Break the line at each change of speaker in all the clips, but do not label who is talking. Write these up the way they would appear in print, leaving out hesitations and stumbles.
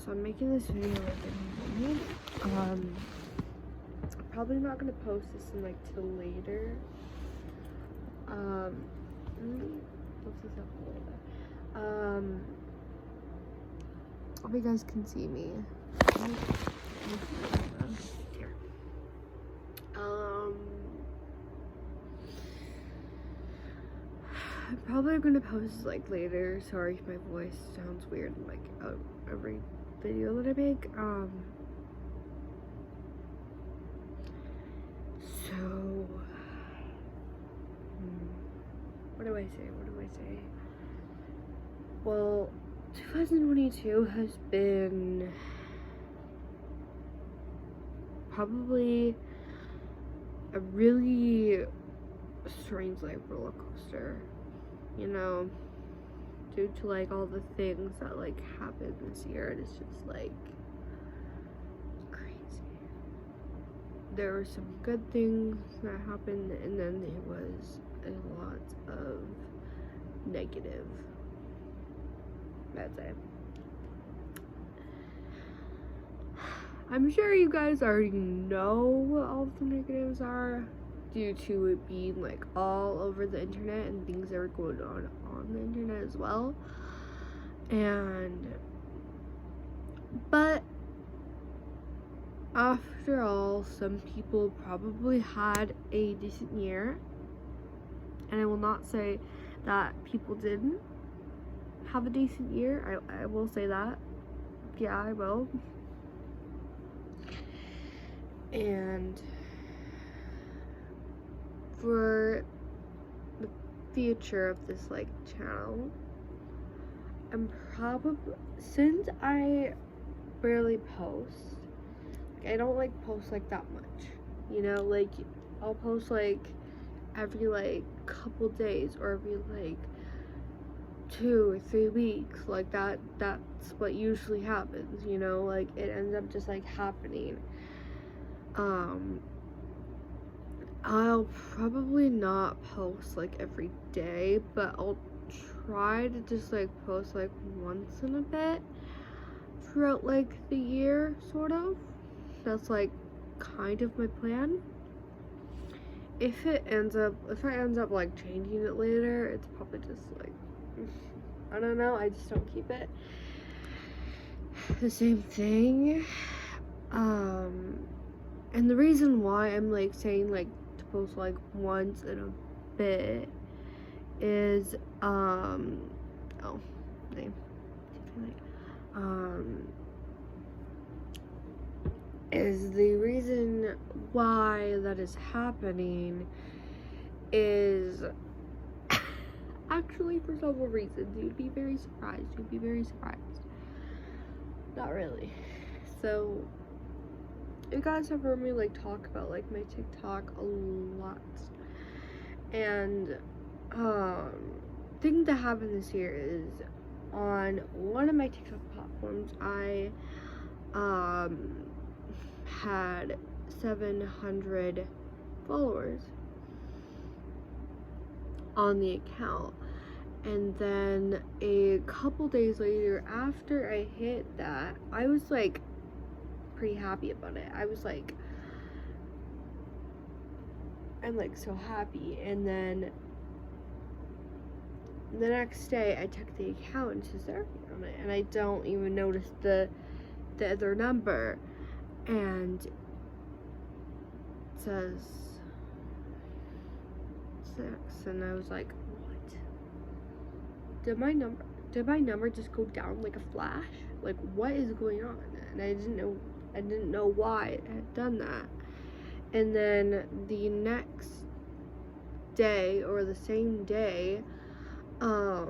so I'm making this video like in the morning. Probably not gonna post this in like till later. Let me post this up a little bit. Hope you guys can see me. Here. I'm probably gonna post this like later. Sorry if my voice sounds weird in like every video that I make. So what do I say? Well, 2022 has been probably a really strange like roller coaster, you know, due to like all the things that like happened this year, and it's just like crazy. There were some good things that happened, and then there was a lot of negative, I'd say. I'm sure you guys already know what all the negatives are, due to it being like all over the internet and things that were going on the internet as well. But after all, some people probably had a decent year, and I will not say that people didn't have a decent year. I will say that. Yeah, I will. And for the future of this like channel, I'm probably, since I barely post, like, I don't like post like that much, you know, like I'll post like every like couple days or every like 2 or 3 weeks, like that's what usually happens, you know, like it ends up just like happening. I'll probably not post like every day, but I'll try to just like post like once in a bit throughout like the year, sort of. That's like kind of my plan. If I ends up like changing it later, it's probably just like, I don't know, I just don't keep it the same thing. And the reason why I'm like saying like to post like once in a bit is is the reason why that is happening is actually for several reasons. You'd be very surprised. Not really. So you guys have heard me like talk about like my TikTok a lot, and thing that happened this year is on one of my TikTok platforms I had 700 followers on the account, and then a couple days later after I hit that, I was like pretty happy about it. I was like, I'm like so happy, and then the next day I check the account and it says everything on it, and I don't even notice the other number, and it says 6, and I was like, what? Did my number just go down like a flash? Like, what is going on? And I didn't know why it had done that. And then the next day, or the same day, I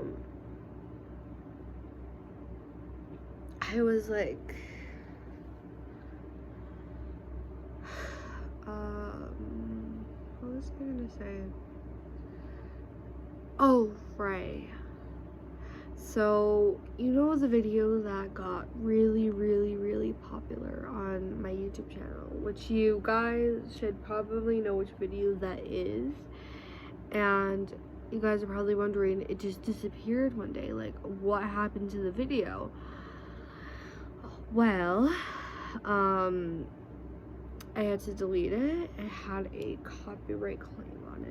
was like, what was I gonna say? Oh, right. So, you know the video that got really, really, really popular on my YouTube channel, which you guys should probably know which video that is, and you guys are probably wondering, it just disappeared one day, like what happened to the video? Well, I had to delete it. It had a copyright claim on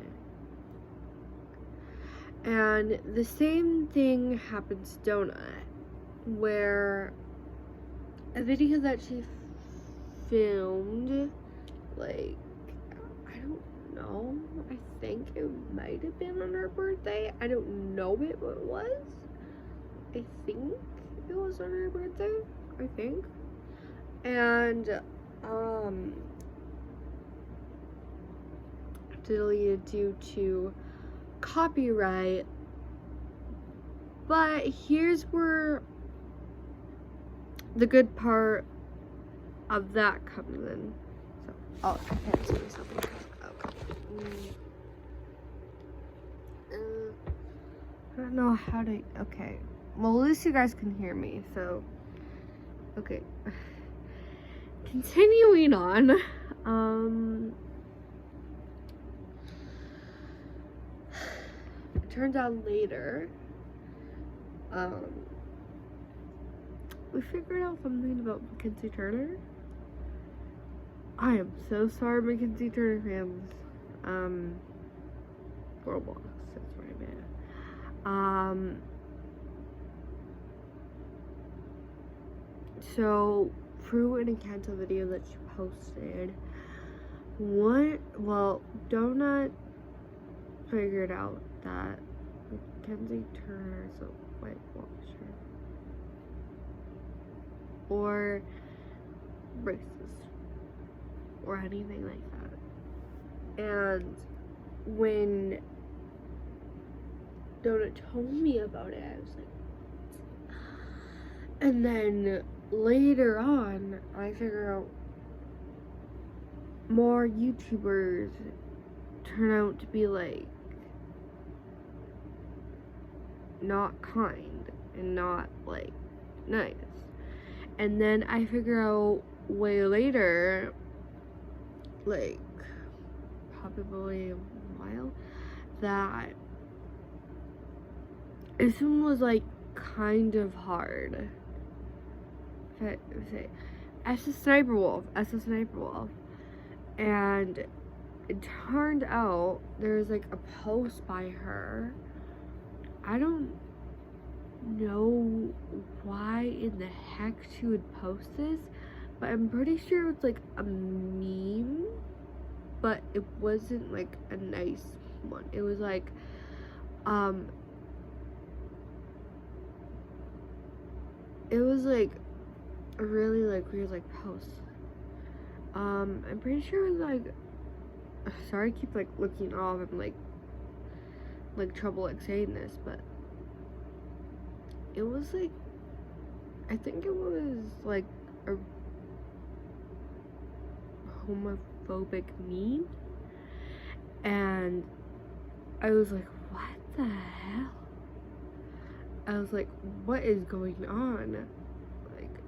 it. And the same thing happened to Donut, where a video that she filmed, like, I don't know, I think it might have been on her birthday. I don't know what it was. I think it was on her birthday, I think. And, deleted due to copyright. But here's where the good part of that comes in. So, oh, I can't see myself. Okay. I don't know how to. Okay. Well, at least you guys can hear me. So, okay. Continuing on. It turns out later, we figured out something about Mackenzie Turner. I am so sorry, Mackenzie Turner fans. Roblox, that's what I meant. So, through an Encanto video that she posted, Donut figured out that Mackenzie Turner is a white washer. Or racist. Or anything like that. And when Donut told me about it, I was like, and then later on, I figured out more YouTubers turn out to be like not kind and not like nice. And then I figure out way later, like probably a while, that this one was like kind of hard. As a sniper wolf. And it turned out there was like a post by her. I don't know why in the heck she would post this, but I'm pretty sure it was like a meme, but it wasn't like a nice one. It was like it was like a really like weird like post. I'm pretty sure it was like, sorry, I keep like looking off. I'm like trouble like saying this, but it was like, I think it was like a homophobic meme, and I was like, what the hell? I was like, what is going on? Like,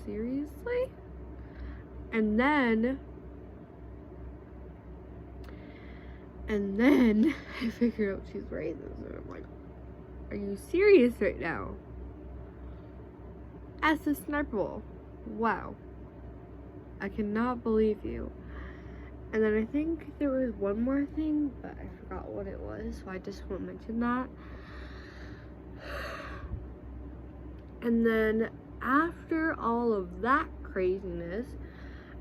seriously? And then I figured out she's racist, and I'm like, are you serious right now? As a sniper wolf. Wow. I cannot believe you. And then I think there was one more thing, but I forgot what it was, so I just won't mention that. And then after all of that craziness,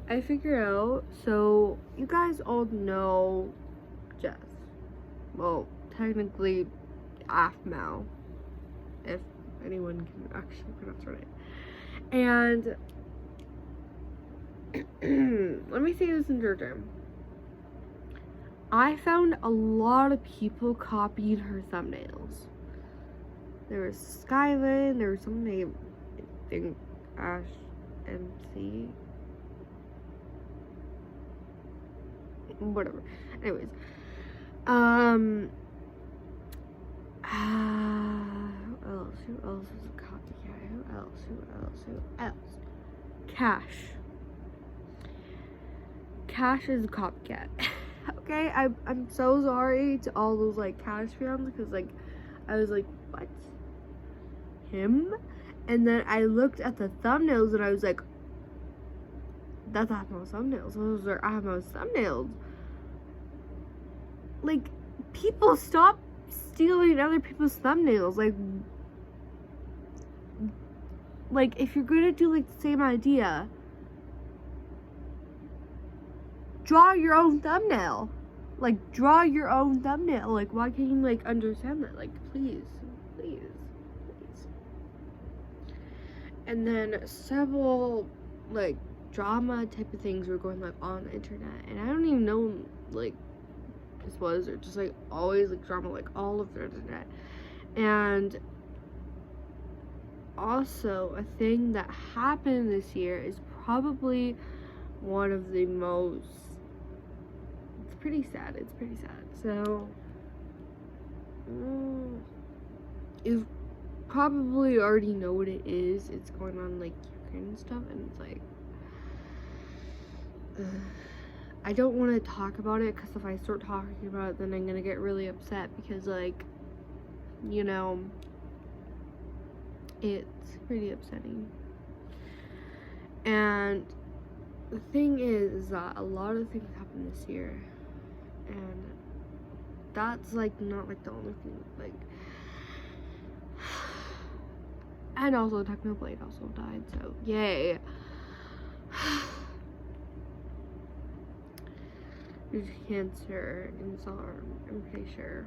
I figured out, so you guys all know Jess. Well, technically Afmao, if anyone can actually pronounce her name. And let me say this in Georgian. I found a lot of people copied her thumbnails. There was Skyline, there was some name, I think Ash MC. Whatever. Anyways. Who else is a copycat? Who else? Cash is a copycat. Okay, I'm so sorry to all those like Cash fans, because like I was like, what? Him? And then I looked at the thumbnails and I was like, that's Atmos thumbnails. Those are Atmos thumbnails. Like, people stop stealing other people's thumbnails. Like if you're gonna do like the same idea, draw your own thumbnail. Like, draw your own thumbnail. Like, why can't you like understand that? Like, please. And then several like drama type of things were going like on the internet, and I don't even know like this was, or just like always like drama like all over the internet. And also a thing that happened this year is probably one of the most, it's pretty sad. So you've probably already know what it is. It's going on like Ukraine and stuff, and it's like I don't want to talk about it, because if I start talking about it, then I'm gonna get really upset, because like, you know, it's pretty upsetting. And the thing is that a lot of things happened this year, and that's like not like the only thing. Like, and also Technoblade also died, so yay. Due to cancer in his arm, I'm pretty sure.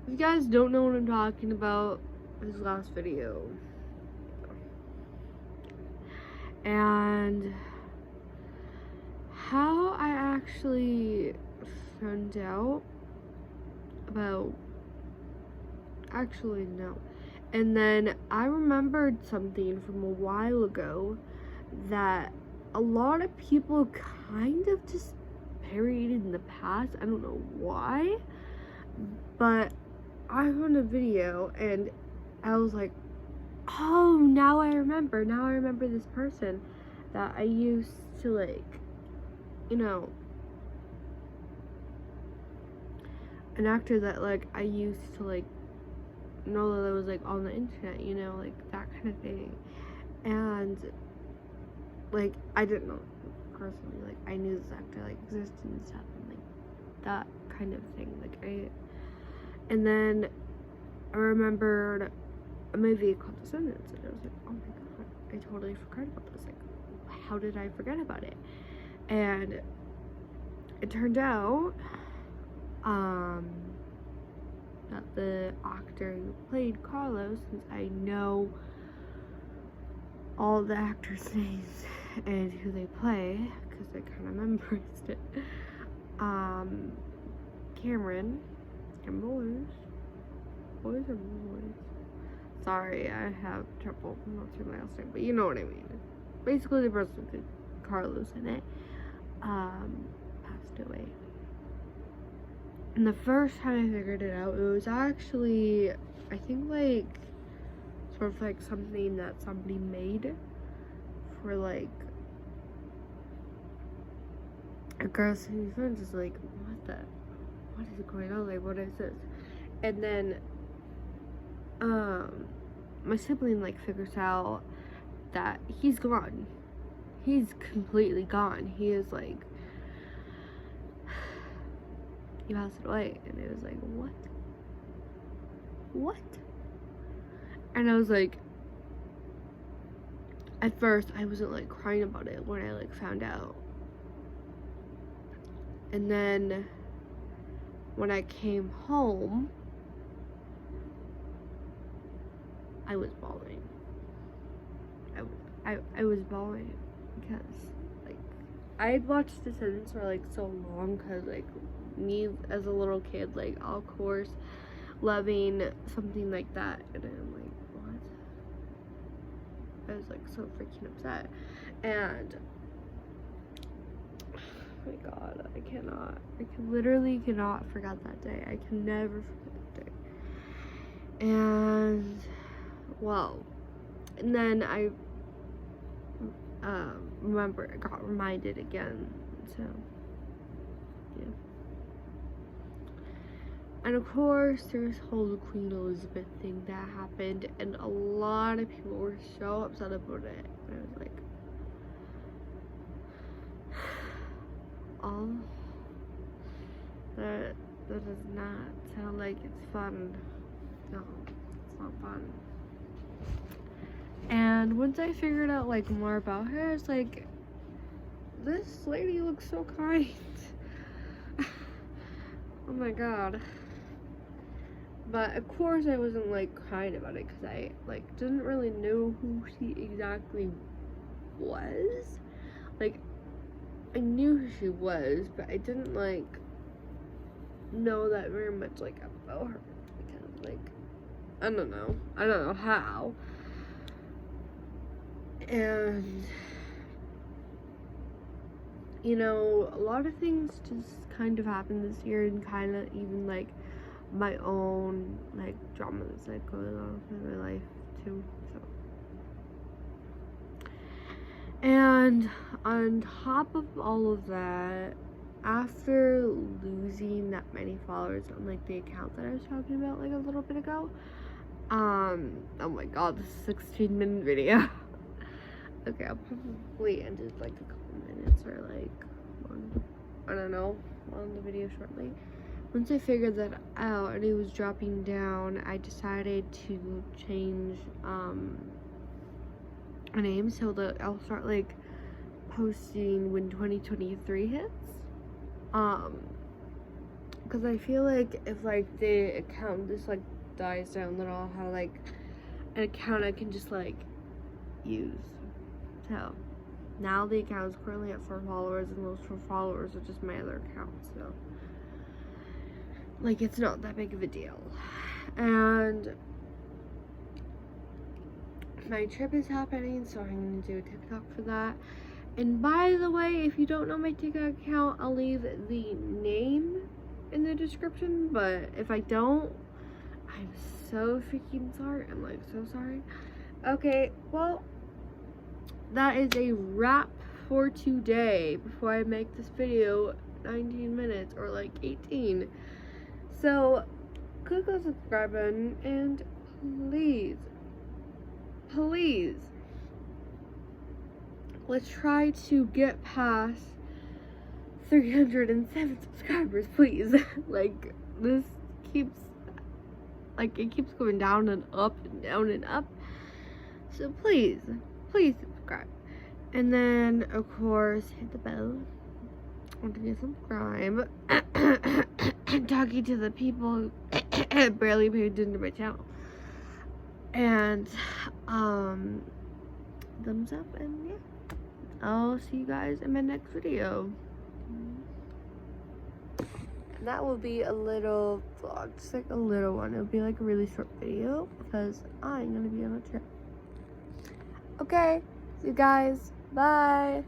If you guys don't know what I'm talking about, his last video. And how I actually found out about, actually no. And then I remembered something from a while ago that a lot of people kind of just buried in the past. I don't know why, but I found a video and I was like, oh, now I remember this person that I used to like, you know, an actor that like I used to like know that was like on the internet, you know, like that kind of thing. And like I didn't know personally, like I knew this actor like existed and stuff, and like that kind of thing. And then I remembered a movie called Descendants, and I was like, oh my god, I totally forgot about this. Like, how did I forget about it? And it turned out that the actor who played Carlos, since I know all the actors' names and who they play, because I kind of memorized it, Cameron Boys or Boys? Sorry, I have trouble pronouncing my last name, but you know what I mean. Basically, the person who played Carlos in it passed away. And the first time I figured it out, it was actually, I think, like, sort of like something that somebody made for, like, a girl's friends. Is like, what is going on? Like, what is this? And then, my sibling, like, figures out that he's gone. He's completely gone. He is, like, he passed away. And it was like, what? And I was like, at first I wasn't like crying about it when I like found out. And then when I came home, I was bawling. I was bawling because like I had watched Descendants for like so long, because like me as a little kid, like of course loving something like that, and I'm like, what? I was like so freaking upset. And oh my god, I literally cannot forget that day. I can never forget that day. And well, and then I remember I got reminded again, so And of course, there's whole Queen Elizabeth thing that happened, and a lot of people were so upset about it. And I was like, oh, that does not sound like it's fun. No, it's not fun. And once I figured out like more about her, it's like, this lady looks so kind. Oh my god. But of course I wasn't like crying about it, because I like didn't really know who she exactly was. Like, I knew who she was, but I didn't like know that very much like about her, because like I don't know how. And you know, a lot of things just kind of happened this year, and kind of even like my own like drama that's like going on in my life too. So, and on top of all of that, after losing that many followers on like the account that I was talking about like a little bit ago, oh my god, this is a 16-minute video. Okay, I'll probably end it like a couple minutes, or like I don't know, on the video shortly. Once I figured that out and it was dropping down, I decided to change my name so that I'll start like posting when 2023 hits. Because I feel like if like the account just like dies down, then I'll have like an account I can just like use. So now the account is currently at 4 followers, and those 4 followers are just my other account, so like it's not that big of a deal. And my trip is happening, so I'm gonna do a TikTok for that. And by the way, if you don't know my TikTok account, I'll leave the name in the description, but if I don't, I'm so freaking sorry. I'm like so sorry. Okay, well, that is a wrap for today. Before I make this video 19 minutes or like 18. So click the subscribe button, and please let's try to get past 307 subscribers, please. Like, this keeps, like, it keeps going down and up and down and up. So please subscribe. And then, of course, hit the bell. Don't forget to subscribe. Talking to the people who barely paid attention to my channel. And, thumbs up, and yeah. I'll see you guys in my next video. And that will be a little vlog, just like a little one. It'll be like a really short video, because I'm gonna be on a trip. Okay, see you guys. Bye.